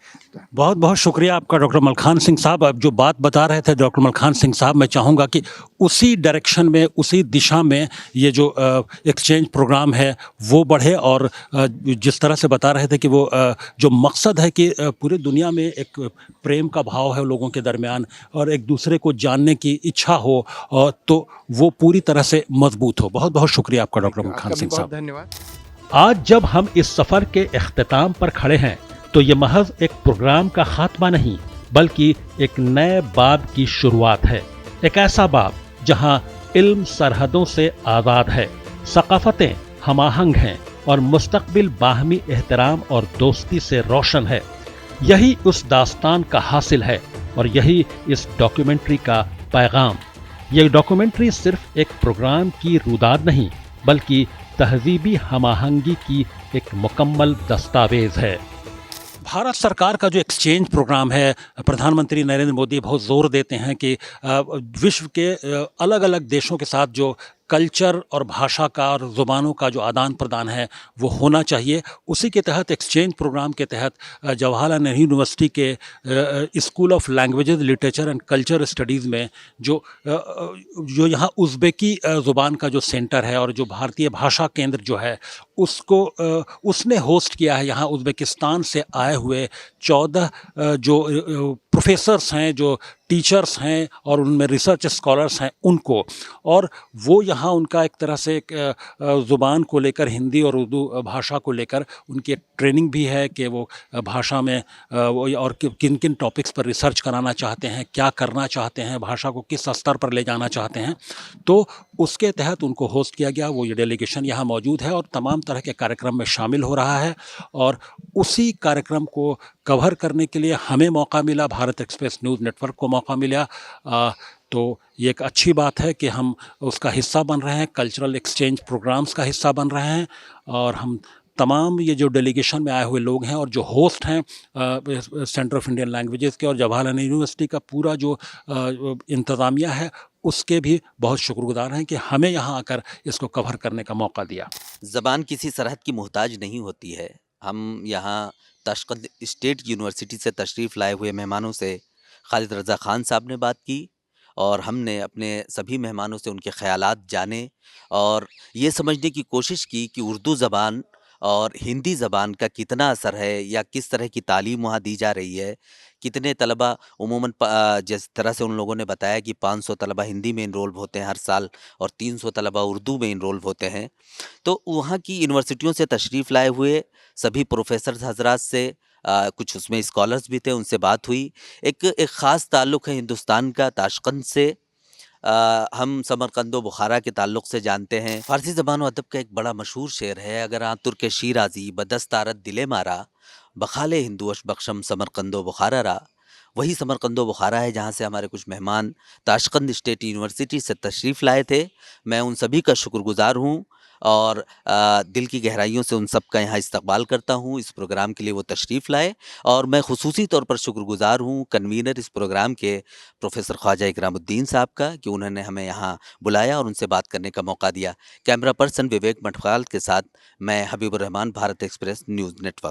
बहुत बहुत शुक्रिया आपका डॉक्टर मलखान सिंह साहब। अब जो बात बता रहे थे डॉक्टर मलखान सिंह साहब, मैं चाहूँगा कि उसी डायरेक्शन में, उसी दिशा में ये जो एक्सचेंज प्रोग्राम है वो बढ़े, और जिस तरह से बता रहे थे कि वो जो मकसद है कि पूरी दुनिया में एक प्रेम का भाव है लोगों के दरमियान, और एक दूसरे को जानने की इच्छा हो, और तो वो पूरी तरह से मजबूत हो। बहुत बहुत शुक्रिया आपका डॉक्टर मलखान सिंह साहब। धन्यवाद। आज जब हम इस सफ़र के इख्तिताम पर खड़े हैं तो ये महज एक प्रोग्राम का खात्मा नहीं, बल्कि एक नए बाब की शुरुआत है। एक ऐसा बाब जहां इल्म सरहदों से आज़ाद है, सकाफतें हमाहंग हैं, और मुस्तकबिल बाहमी एहतराम और दोस्ती से रोशन है। यही उस दास्तान का हासिल है, और यही इस डॉक्यूमेंट्री का पैगाम। ये डॉक्यूमेंट्री सिर्फ एक प्रोग्राम की रुदाद नहीं, बल्कि तहजीबी हमाहंगी की एक मुकम्मल दस्तावेज है। भारत सरकार का जो एक्सचेंज प्रोग्राम है, प्रधानमंत्री नरेंद्र मोदी बहुत ज़ोर देते हैं कि विश्व के अलग अलग देशों के साथ जो कल्चर और भाषा का और ज़ुबानों का जो आदान प्रदान है वो होना चाहिए। उसी के तहत एक्सचेंज प्रोग्राम के तहत जवाहरलाल नेहरू यूनिवर्सिटी के school of languages literature and culture studies में जो यहाँ उज़्बेकी ज़ुबान का जो सेंटर है और जो भारतीय भाषा केंद्र जो है उसको उसने होस्ट किया है। यहाँ उज़्बेकिस्तान से आए हुए 14 जो प्रोफेसर्स हैं, जो टीचर्स हैं और उनमें रिसर्च स्कॉलर्स हैं उनको, और वो यहाँ उनका एक तरह से ज़ुबान को लेकर, हिंदी और उर्दू भाषा को लेकर उनकी ट्रेनिंग भी है कि वो भाषा में और किन किन टॉपिक्स पर रिसर्च कराना चाहते हैं, क्या करना चाहते हैं, भाषा को किस स्तर पर ले जाना चाहते हैं। तो उसके तहत उनको होस्ट किया गया। वो ये डेलीगेशन यहाँ मौजूद है और तमाम तरह के कार्यक्रम में शामिल हो रहा है, और उसी कार्यक्रम को कवर करने के लिए हमें मौका मिला, भारत एक्सप्रेस न्यूज़ नेटवर्क को मौका मिला। तो ये एक अच्छी बात है कि हम उसका हिस्सा बन रहे हैं, कल्चरल एक्सचेंज प्रोग्राम्स का हिस्सा बन रहे हैं, और हम तमाम ये जो डेलीगेशन में आए हुए लोग हैं और जो होस्ट हैं सेंटर ऑफ इंडियन लैंग्वेजेस के और जवाहरलाल नेहरू यूनिवर्सिटी का पूरा जो इंतज़ामिया है उसके भी बहुत शुक्रगुजार हैं कि हमें यहाँ आकर इसको कवर करने का मौका दिया। ज़बान किसी सरहद की मोहताज नहीं होती है। हम यहाँ ताशकंद स्टेट यूनिवर्सिटी से तशरीफ़ लाए हुए मेहमानों से खालिद रज़ा ख़ान साहब ने बात की, और हमने अपने सभी मेहमानों से उनके ख़यालात जाने और ये समझने की कोशिश की कि उर्दू ज़बान और हिंदी ज़बान का कितना असर है, या किस तरह की तालीम वहाँ दी जा रही है। कितने तलबा उमूमन जिस तरह से उन लोगों ने बताया कि 500 तलबा हिंदी में इनरोल होते हैं हर साल और 300 तलबा उर्दू में इनरोल होते हैं। तो वहाँ की यूनिवर्सिटियों से तशरीफ़ लाए हुए सभी प्रोफेसर हजरात से कुछ उसमें स्कॉलर्स भी थे, उनसे बात हुई। एक ख़ास ताल्लुक़ है हिंदुस्तान का ताशकंद से। हम समरकंद व बुखारा के ताल्लुक़ से जानते हैं। फ़ारसी ज़बान व अदब का एक बड़ा मशहूर शेर है, अगर तुर्क शीराज़ी बदस्तारत दिले मारा, बखाले हिंदुअश बख्शम समरकंद व बुखारा रा। वही समरकंद व बुखारा है जहाँ से हमारे कुछ मेहमान ताशकंद स्टेट यूनिवर्सिटी से तशरीफ़ लाए थे। मैं उन सभी का शुक्रगुज़ार हूँ और दिल की गहराइयों से उन सब का यहाँ इस्तकबाल करता हूँ। इस प्रोग्राम के लिए वो तशरीफ़ लाए, और मैं ख़ुसूसी तौर पर शुक्रगुज़ार हूँ कन्वीनर इस प्रोग्राम के प्रोफेसर ख्वाजा इकरामुद्दीन साहब का कि उन्होंने हमें यहाँ बुलाया और उनसे बात करने का मौका दिया। कैमरा पर्सन विवेक मठवाल के साथ मैं Habibur Rahman, Bharat express news network.